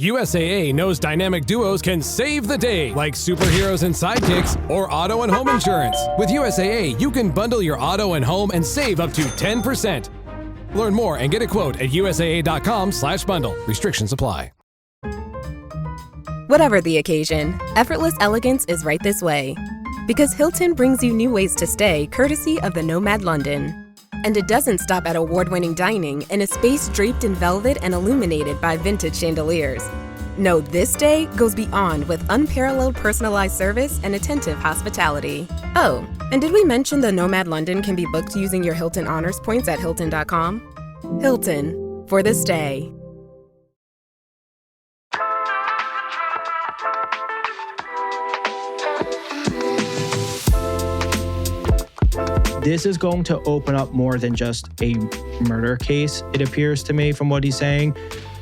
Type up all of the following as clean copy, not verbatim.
USAA knows dynamic duos can save the day, like superheroes and sidekicks or auto and home insurance. With USAA, you can bundle your auto and home and save up to 10%. Learn more and get a quote at usaa.com/bundle. Restrictions apply. Whatever the occasion, effortless elegance is right this way. Because Hilton brings you new ways to stay courtesy of the Nomad London. And it doesn't stop at award-winning dining in a space draped in velvet and illuminated by vintage chandeliers. No, this day goes beyond with unparalleled personalized service and attentive hospitality. Oh, and did we mention the Nomad London can be booked using your Hilton Honors points at Hilton.com? Hilton, for this day. This is going to open up more than just a murder case, it appears to me from what he's saying.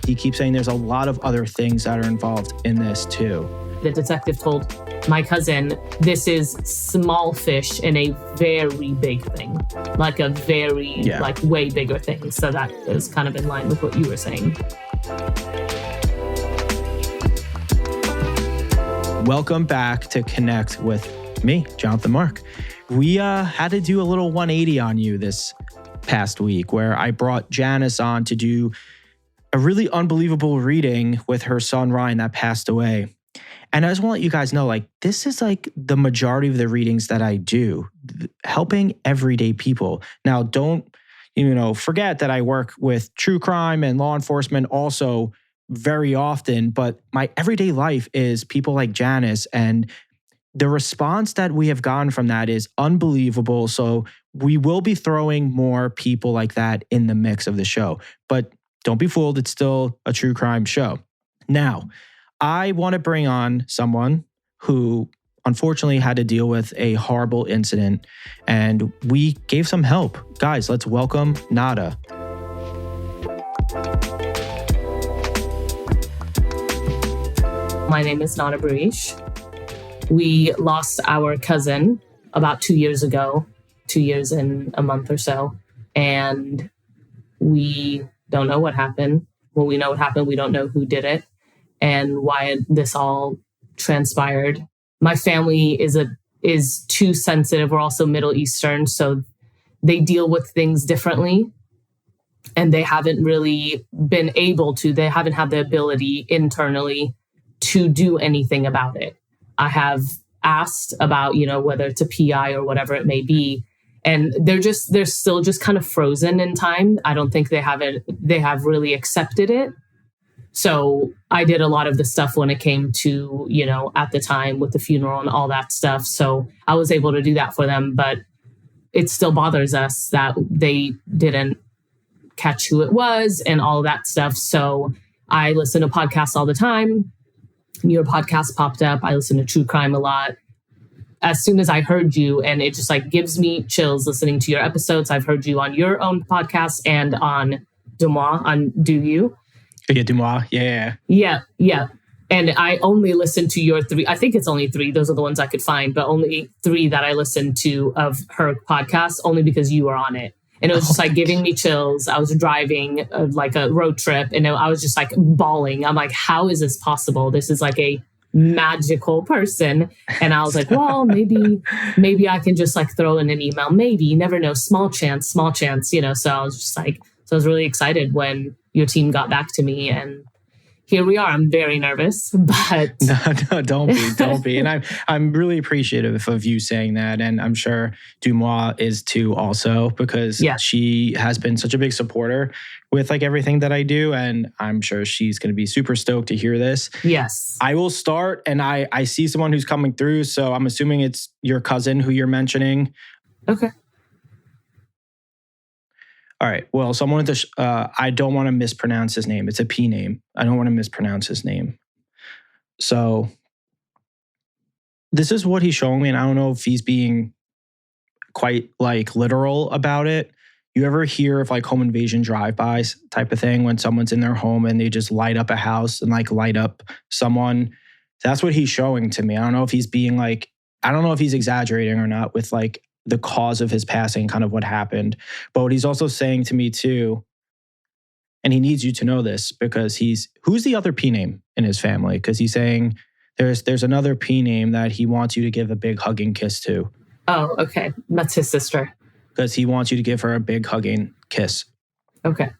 He keeps saying there's a lot of other things that are involved in this too. The detective told my cousin, this is small fish in a very big thing, like a very, way bigger thing. So that is kind of in line with what you were saying. Welcome back to Connect with me, Jonathan Mark. We had to do a little 180 on you this past week where I brought Janice on to do a really unbelievable reading with her son, Ryan, that passed away. And I just want to let you guys know, this is the majority of the readings that I do, helping everyday people. Now, don't, forget that I work with true crime and law enforcement also very often, but my everyday life is people like Janice, and the response that we have gotten from that is unbelievable. So we will be throwing more people like that in the mix of the show. But don't be fooled, it's still a true crime show. Now, I want to bring on someone who unfortunately had to deal with a horrible incident, and we gave some help. Guys, let's welcome Nada. My name is Nada Bariche. We lost our cousin about 2 years ago, 2 years and a month or so. And we don't know what happened. Well, we know what happened. We don't know who did it and why this all transpired. My family is too sensitive. We're also Middle Eastern, so they deal with things differently. And they haven't really been able to, they haven't had the ability internally to do anything about it. I have asked about, whether it's a PI or whatever it may be. And they're still just kind of frozen in time. I don't think they have really accepted it. So I did a lot of the stuff when it came to, at the time with the funeral and all that stuff. So I was able to do that for them, but it still bothers us that they didn't catch who it was and all that stuff. So I listen to podcasts all the time. Your podcast popped up. I listen to true crime a lot. As soon as I heard you, and it just gives me chills listening to your episodes. I've heard you on your own podcast and on on Do You. Yeah, Dumois. Yeah. Yeah. And I only listen to your 3. I think it's only 3. Those are the ones I could find, but only 3 that I listened to of her podcast, only because you were on it. And it was just giving me chills. I was driving a road trip, and I was just bawling. I'm like, how is this possible? This is a magical person. And I was like, well, maybe I can just throw in an email. Maybe, you never know. Small chance. So I was just so I was really excited when your team got back to me, and here we are. I'm very nervous, but no, don't be. And I'm really appreciative of you saying that, and I'm sure Dumois is too, also, because she has been such a big supporter with everything that I do, and I'm sure she's going to be super stoked to hear this. Yes, I will start, and I see someone who's coming through, so I'm assuming it's your cousin who you're mentioning. Okay. All right. Well, someone with I don't want to mispronounce his name. It's a P name. I don't want to mispronounce his name. So this is what he's showing me, and I don't know if he's being quite literal about it. You ever hear of like home invasion drive-bys type of thing when someone's in their home and they just light up a house and like light up someone? That's what he's showing to me. I don't know if he's being like, I don't know if he's exaggerating or not with like the cause of his passing, kind of what happened. But what he's also saying to me too And he needs you to know this because who's the other P name in his family? Because he's saying there's another P name that he wants you to give a big hugging kiss to. Oh, okay. That's his sister. Because he wants you to give her a big hugging kiss. Okay.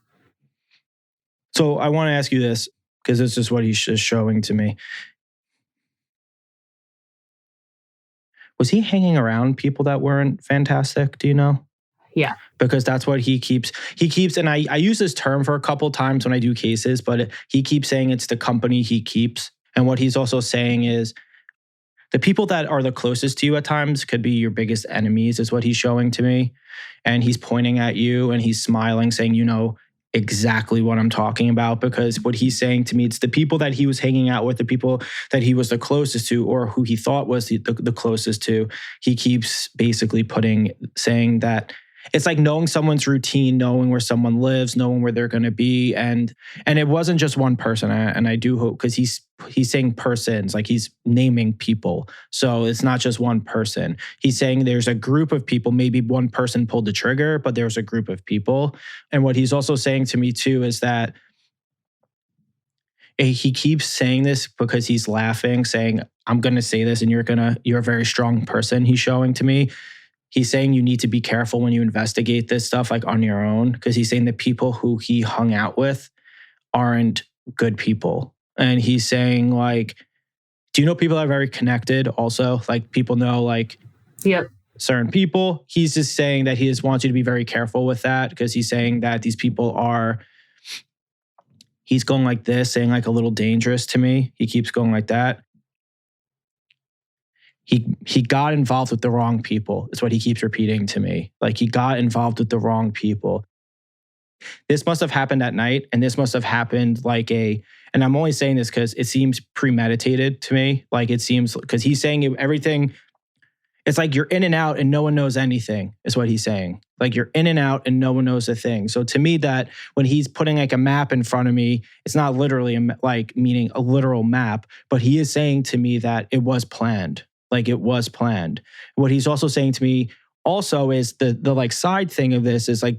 So I want to ask you this, because this is what he's just showing to me. Was he hanging around people that weren't fantastic? Do you know? Yeah. Because that's what he keeps, and I use this term for a couple times when I do cases, but he keeps saying it's the company he keeps. And what he's also saying is the people that are the closest to you at times could be your biggest enemies, is what he's showing to me. And he's pointing at you and he's smiling, saying, you know exactly what I'm talking about, because what he's saying to me, it's the people that he was hanging out with, the people that he was the closest to, or who he thought was the closest to. He keeps basically saying that it's like knowing someone's routine, knowing where someone lives, knowing where they're going to be. And it wasn't just one person. And I do hope, because he's saying persons, like he's naming people. So it's not just one person. He's saying there's a group of people. Maybe one person pulled the trigger, but there's a group of people. And what he's also saying to me too is that he keeps saying this because he's laughing, saying, I'm going to say this and you're a very strong person, he's showing to me. He's saying you need to be careful when you investigate this stuff like on your own, because he's saying the people who he hung out with aren't good people. And he's saying, like, do you know people that are very connected also? Like people know like yep. certain people. He's just saying that he just wants you to be very careful with that, because he's saying that these people he's going like this, saying like a little dangerous to me. He keeps going like that. He got involved with the wrong people, is what he keeps repeating to me. Like he got involved with the wrong people. This must have happened at night, and this must have happened and I'm only saying this because it seems premeditated to me. Like it seems, because he's saying everything, it's like you're in and out and no one knows anything, is what he's saying. Like you're in and out and no one knows a thing. So to me, that when he's putting like a map in front of me, it's not literally meaning a literal map, but he is saying to me that it was planned. Like it was planned. What he's also saying to me also is the like side thing of this is like,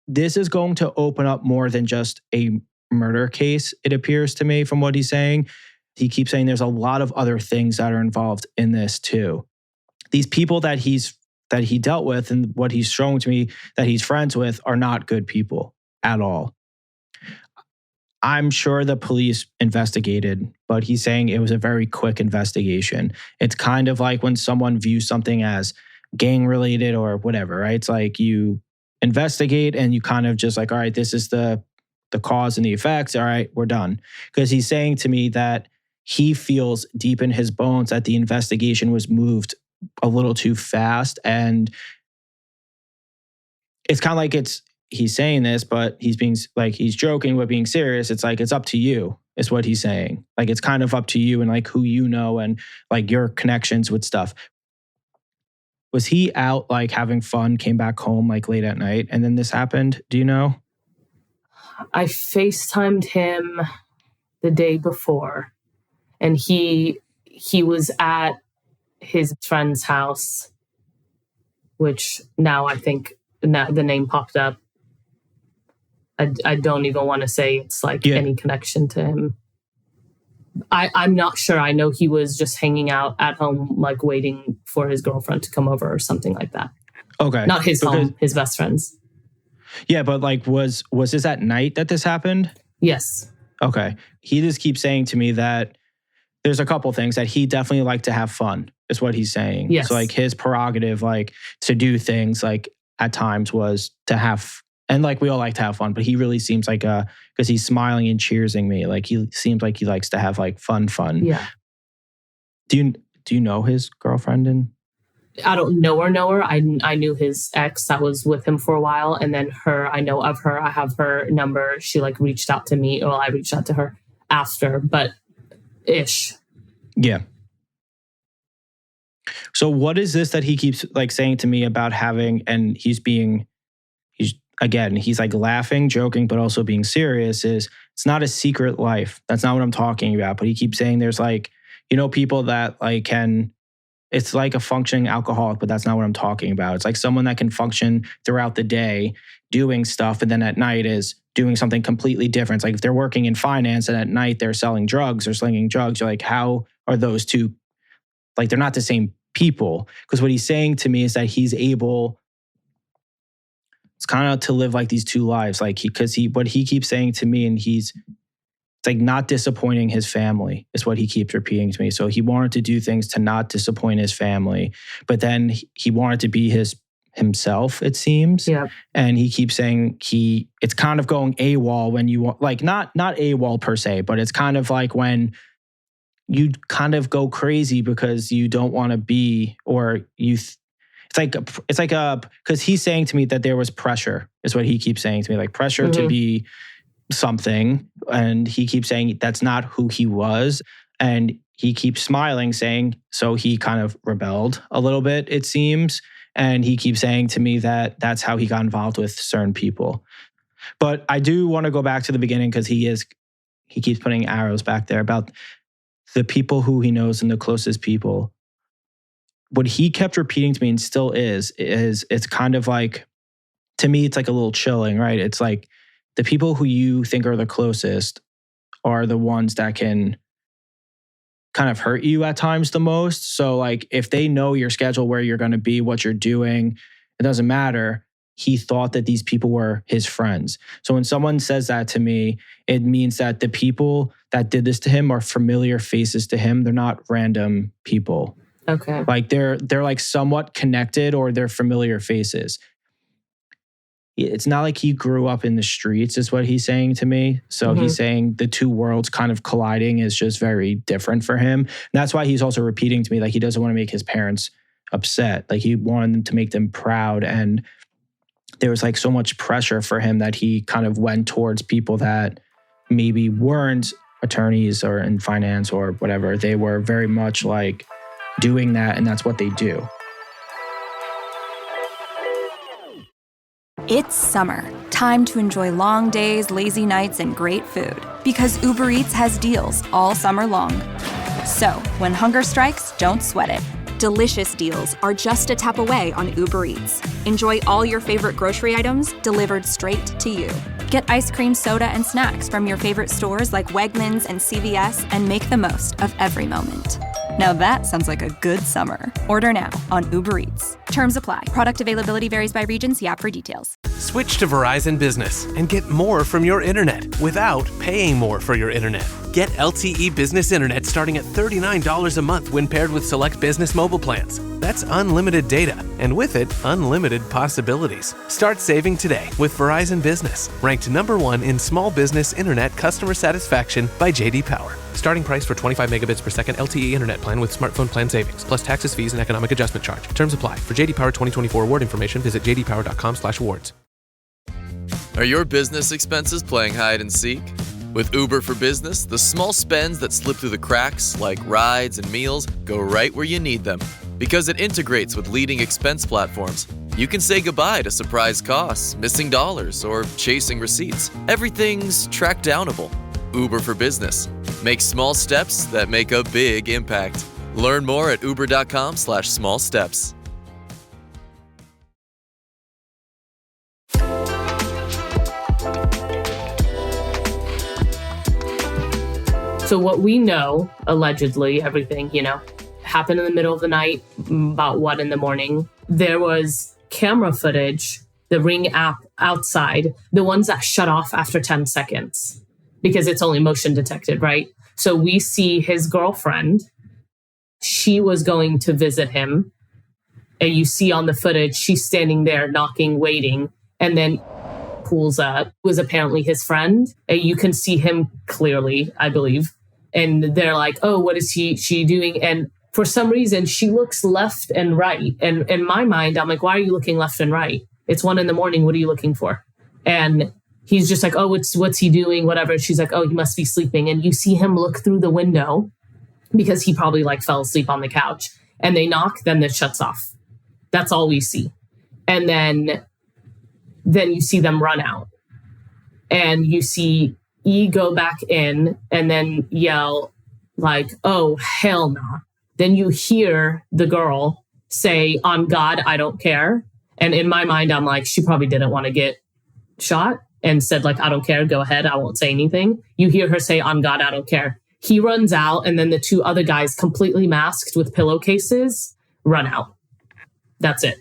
this is going to open up more than just a murder case, it appears to me from what he's saying. He keeps saying there's a lot of other things that are involved in this too. These people that he dealt with and what he's showing to me that he's friends with are not good people at all. I'm sure the police investigated, but he's saying it was a very quick investigation. It's kind of like when someone views something as gang related or whatever, right? It's like you investigate and you kind of just like, all right, this is the cause and the effects. All right, we're done. Because he's saying to me that he feels deep in his bones that the investigation was moved a little too fast. And it's kind of like he's saying this, but he's being like, he's joking but being serious. It's like, it's up to you, is what he's saying. Like, it's kind of up to you and like who you know and like your connections with stuff. Was he out like having fun, came back home like late at night, and then this happened? Do you know? I FaceTimed him the day before, and he was at his friend's house, which now I think the name popped up. I don't even want to say it's like any connection to him. I'm not sure. I know he was just hanging out at home, like waiting for his girlfriend to come over or something like that. Okay. Not his home, his best friend's. Yeah, but like was this at night that this happened? Yes. Okay. He just keeps saying to me that there's a couple things that he definitely liked to have fun, is what he's saying. Yes. So like his prerogative, like to do things like at times was to have, and like we all like to have fun, but he really seems like because he's smiling and cheersing me. Like he seems like he likes to have like fun. Yeah. Do you know his girlfriend? And I don't know her. I knew his ex that was with him for a while. And then I know of her. I have her number. She like reached out to me, or I reached out to her after, but ish. Yeah. So what is this that he keeps like saying to me about having, and he's like laughing, joking, but also being serious, is it's not a secret life. That's not what I'm talking about. But he keeps saying there's like, people that like it's like a functioning alcoholic, but that's not what I'm talking about. It's like someone that can function throughout the day doing stuff, and then at night is doing something completely different. It's like if they're working in finance and at night they're selling drugs or slinging drugs, you're like, how are those two, like they're not the same people? Because what he's saying to me is that he's able, it's kind of to live like these two lives. Like what he keeps saying to me, and it's like not disappointing his family is what he keeps repeating to me. So he wanted to do things to not disappoint his family, but then he wanted to be himself, it seems. Yeah. And he keeps saying it's kind of going AWOL when you want, like not AWOL per se, but it's kind of like when you kind of go crazy because you don't want to be, or it's like because he's saying to me that there was pressure, is what he keeps saying to me, like pressure to be something. And he keeps saying that's not who he was. And he keeps smiling, saying, so he kind of rebelled a little bit, it seems. And he keeps saying to me that that's how he got involved with certain people. But I do want to go back to the beginning because he keeps putting arrows back there about the people who he knows and the closest people. What he kept repeating to me and still is it's kind of like, to me, it's like a little chilling, right? It's like the people who you think are the closest are the ones that can kind of hurt you at times the most. So like if they know your schedule, where you're going to be, what you're doing, it doesn't matter. He thought that these people were his friends. So when someone says that to me, it means that the people that did this to him are familiar faces to him. They're not random people. Okay. Like they're like somewhat connected, or they're familiar faces. It's not like he grew up in the streets, is what he's saying to me. So he's saying the two worlds kind of colliding is just very different for him. And that's why he's also repeating to me, like he doesn't want to make his parents upset. Like he wanted to make them proud. And there was like so much pressure for him that he kind of went towards people that maybe weren't attorneys or in finance or whatever. They were very much like doing that, and that's what they do. It's summer. Time to enjoy long days, lazy nights, and great food. Because Uber Eats has deals all summer long. So, when hunger strikes, don't sweat it. Delicious deals are just a tap away on Uber Eats. Enjoy all your favorite grocery items delivered straight to you. Get ice cream, soda, and snacks from your favorite stores like Wegmans and CVS, and make the most of every moment. Now that sounds like a good summer. Order now on Uber Eats. Terms apply. Product availability varies by region. See app for details. Switch to Verizon Business and get more from your internet without paying more for your internet. Get LTE Business Internet starting at $39 a month when paired with select business mobile plans. That's unlimited data, and with it, unlimited possibilities. Start saving today with Verizon Business, ranked #1 in small business internet customer satisfaction by J.D. Power. Starting price for 25 megabits per second LTE internet plan with smartphone plan savings, plus taxes, fees, and economic adjustment charge. Terms apply. For J.D. Power 2024 award information, visit jdpower.com/awards. Are your business expenses playing hide and seek? With Uber for Business, the small spends that slip through the cracks, like rides and meals, go right where you need them. Because it integrates with leading expense platforms, you can say goodbye to surprise costs, missing dollars, or chasing receipts. Everything's track downable. Uber for Business. Make small steps that make a big impact. Learn more at uber.com/small steps. So what we know, allegedly, everything, happened in the middle of the night, about 1 a.m. There was camera footage, the Ring app outside, the ones that shut off after 10 seconds, because it's only motion detected, right? So we see his girlfriend. She was going to visit him. And you see on the footage, she's standing there knocking, waiting, and then pulls up. Was apparently his friend. And you can see him clearly, I believe. And they're like, oh, what is she doing? And for some reason, she looks left and right. And in my mind, I'm like, why are you looking left and right? It's 1 a.m. What are you looking for? And he's just like, oh, what's he doing? Whatever. She's like, oh, he must be sleeping. And you see him look through the window because he probably fell asleep on the couch. And they knock, then it shuts off. That's all we see. And then you see them run out. And you see E go back in and then yell like, oh, hell no. Then you hear the girl say, on God, I don't care. And in my mind, I'm like, she probably didn't want to get shot. and said like, I don't care, go ahead, I won't say anything. You hear her say, on God, I don't care. He runs out, and then the two other guys, completely masked with pillowcases, run out. That's it.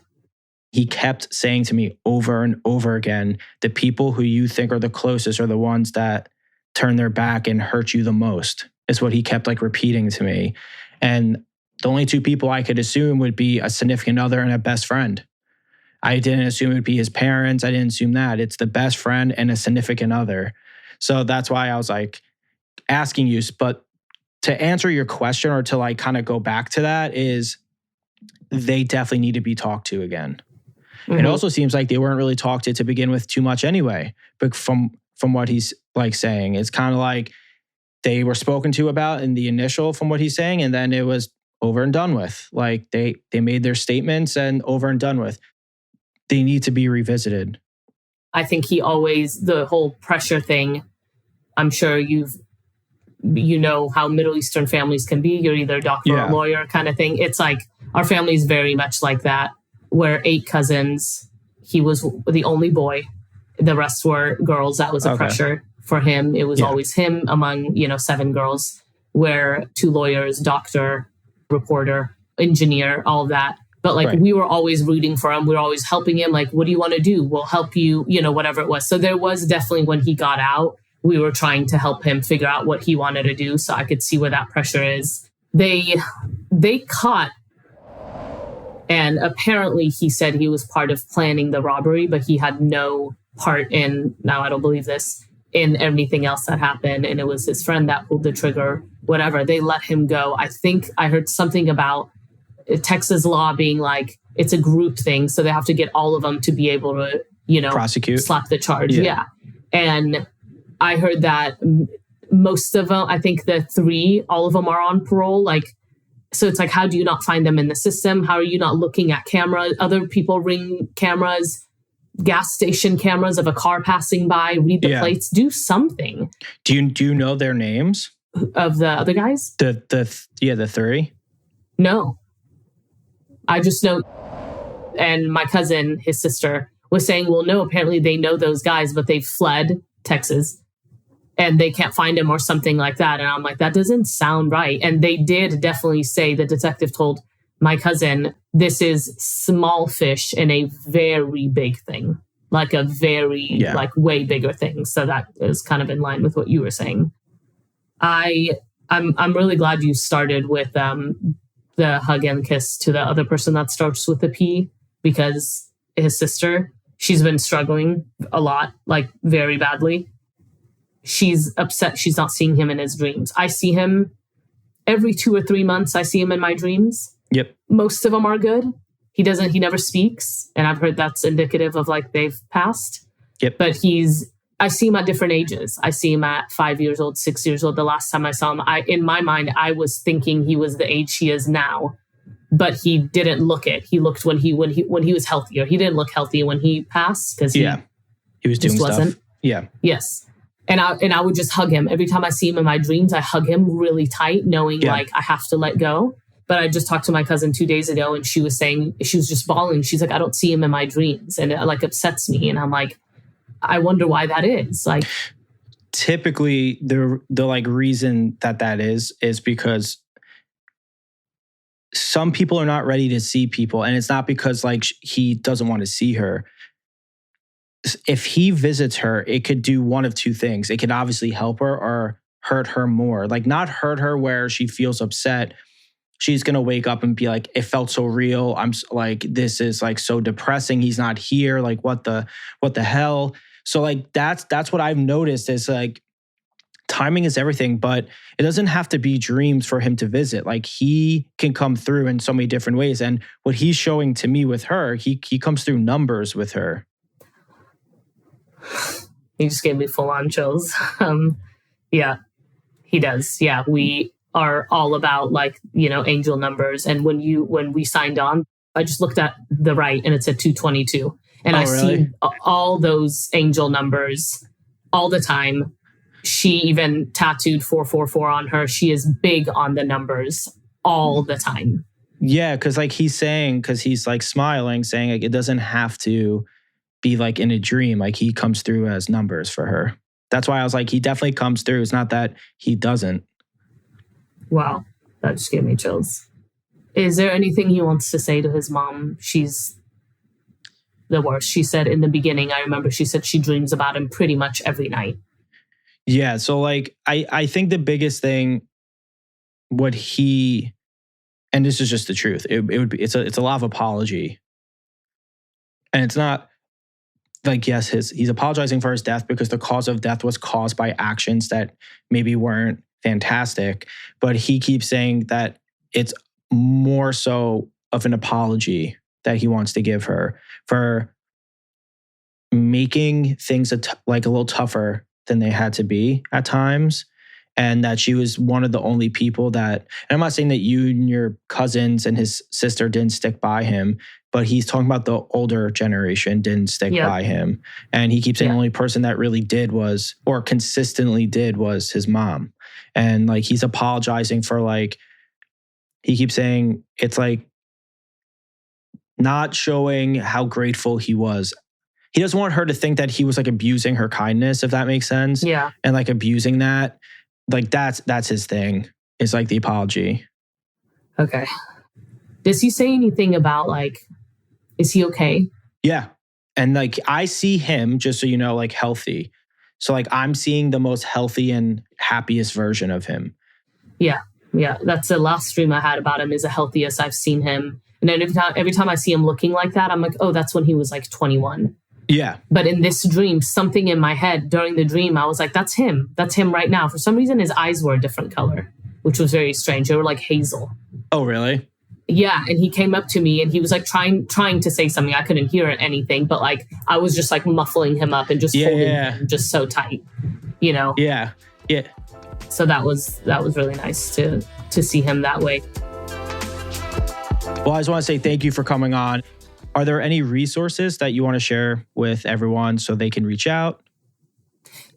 He kept saying to me over and over again, the people who you think are the closest are the ones that turn their back and hurt you the most, is what he kept like repeating to me. And the only two people I could assume would be a significant other and a best friend. I didn't assume it would be his parents. I didn't assume that. It's the best friend and a significant other. So that's why I was like asking you. But to answer your question, or to like kind of go back to that, is they definitely need to be talked to again. It also seems like they weren't really talked to begin with too much anyway. But from what he's like saying, it's kind of like they were spoken to about in the initial, from what he's saying, and then it was over and done with. Like they made their statements and over and done with. They need to be revisited. I think the whole pressure thing, I'm sure you know how Middle Eastern families can be. You're either a doctor or a lawyer kind of thing. It's like our family is very much like that. We're 8 cousins. He was the only boy. The rest were girls. That was a pressure for him. It was always him among, 7 girls. We're 2 lawyers, doctor, reporter, engineer, all of that. But we were always rooting for him. We were always helping him. Like, what do you want to do? We'll help you, whatever it was. So there was definitely, when he got out, we were trying to help him figure out what he wanted to do. So I could see where that pressure is. They caught, and apparently he said he was part of planning the robbery, but he had no part in, now I don't believe this, in anything else that happened. And it was his friend that pulled the trigger, whatever. They let him go. I think I heard something about Texas law being like, it's a group thing. So they have to get all of them to be able to, prosecute, slap the charge. Yeah. And I heard that most of them, I think the 3, all of them are on parole. So it's like, how do you not find them in the system? How are you not looking at cameras? Other people ring cameras, gas station cameras of a car passing by, read the plates, do something. Do you know their names? Of the other guys? The 3? No. I just know, and my cousin, his sister, was saying, well, no, apparently they know those guys, but they've fled Texas and they can't find him or something like that. And I'm like, that doesn't sound right. And they did definitely say, the detective told my cousin, this is small fish in a very big thing, like a very, way bigger thing. So that is kind of in line with what you were saying. I'm really glad you started with the hug and kiss to the other person that starts with a P, because his sister, she's been struggling a lot, very badly. She's upset she's not seeing him in his dreams. I see him every 2 or 3 months. I see him in my dreams. Yep. Most of them are good. He never speaks. And I've heard that's indicative of they've passed. Yep. But I see him at different ages. I see him at 5 years old, 6 years old. The last time I saw him, in my mind, I was thinking he was the age he is now, but he didn't look it. He looked when he was healthier. He didn't look healthy when he passed, because he was doing stuff. Wasn't. Yeah. Yes. And I would just hug him. Every time I see him in my dreams, I hug him really tight, knowing I have to let go. But I just talked to my cousin 2 days ago, and she was saying, she was just bawling. She's like, I don't see him in my dreams. And it upsets me. And I'm like, I wonder why that is. Typically the reason that is because some people are not ready to see people, and it's not because he doesn't want to see her. If he visits her, it could do one of 2 things. It could obviously help her or hurt her more. Not hurt her where she feels upset. She's going to wake up and be like, it felt so real. I'm this is so depressing. He's not here. What the hell? So that's what I've noticed is timing is everything, but it doesn't have to be dreams for him to visit. He can come through in so many different ways. And what he's showing to me with her, he comes through numbers with her. He just gave me full on chills. Yeah, he does. Yeah, we are all about angel numbers. And when we signed on, I just looked at the right and it said 222. And I see all those angel numbers all the time. She even tattooed 444 on her. She is big on the numbers all the time. Yeah, because he's saying, because he's smiling, saying it doesn't have to be like in a dream. Like he comes through as numbers for her. That's why I was like, he definitely comes through. It's not that he doesn't. Wow. That just gave me chills. Is there anything he wants to say to his mom? She's the worst. She said in the beginning, I remember she said she dreams about him pretty much every night. Yeah. So like, I think the biggest thing, what he, and this is just the truth, it's a lot of apology. And it's not like, yes, he's apologizing for his death because the cause of death was caused by actions that maybe weren't fantastic. But he keeps saying that it's more so of an apology that he wants to give her for making things like a little tougher than they had to be at times. And that she was one of the only people that, and I'm not saying that you and your cousins and his sister didn't stick by him, but he's talking about the older generation didn't stick by him. And he keeps saying the only person that really did was, or consistently did, was his mom. And like, he's apologizing for like, he keeps saying it's like not showing how grateful he was. He doesn't want her to think that he was like abusing her kindness, if that makes sense. Yeah. And like abusing that. Like that's his thing. It's like the apology. Okay. Does he say anything about like, is he okay? Yeah. And like I see him, just so you know, like healthy. So like I'm seeing the most healthy and happiest version of him. Yeah. Yeah. That's the last dream I had about him, is the healthiest I've seen him. And then every time I see him looking like that, I'm like, oh, that's when he was like 21. Yeah. But in this dream, something in my head during the dream, I was like, that's him. That's him right now. For some reason, his eyes were a different color, which was very strange. They were like hazel. Oh, really? Yeah. And he came up to me and he was like trying to say something. I couldn't hear anything, but like I was just like muffling him up and just holding him just so tight, you know? Yeah. Yeah. So that was really nice to see him that way. Well, I just want to say thank you for coming on. Are there any resources that you want to share with everyone so they can reach out?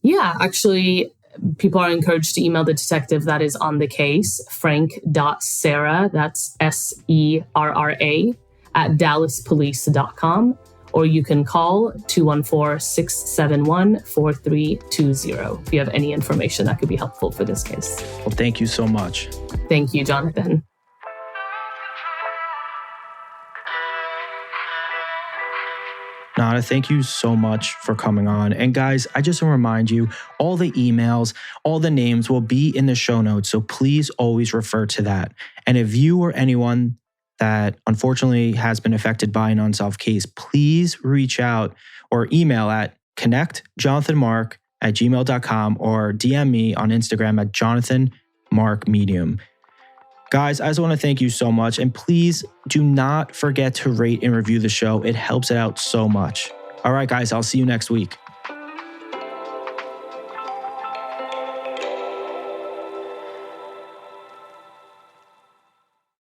Yeah, actually, people are encouraged to email the detective that is on the case, frank.serra, that's SERRA, at dallaspolice.com, or you can call 214-671-4320 if you have any information that could be helpful for this case. Well, thank you so much. Thank you, Jonathan. Nada, thank you so much for coming on. And guys, I just want to remind you, all the emails, all the names will be in the show notes. So please always refer to that. And if you or anyone that unfortunately has been affected by an unsolved case, please reach out or email at connectjonathanmark@gmail.com or DM me on Instagram at jonathanmarkmedium. Guys, I just want to thank you so much. And please do not forget to rate and review the show. It helps it out so much. All right, guys, I'll see you next week.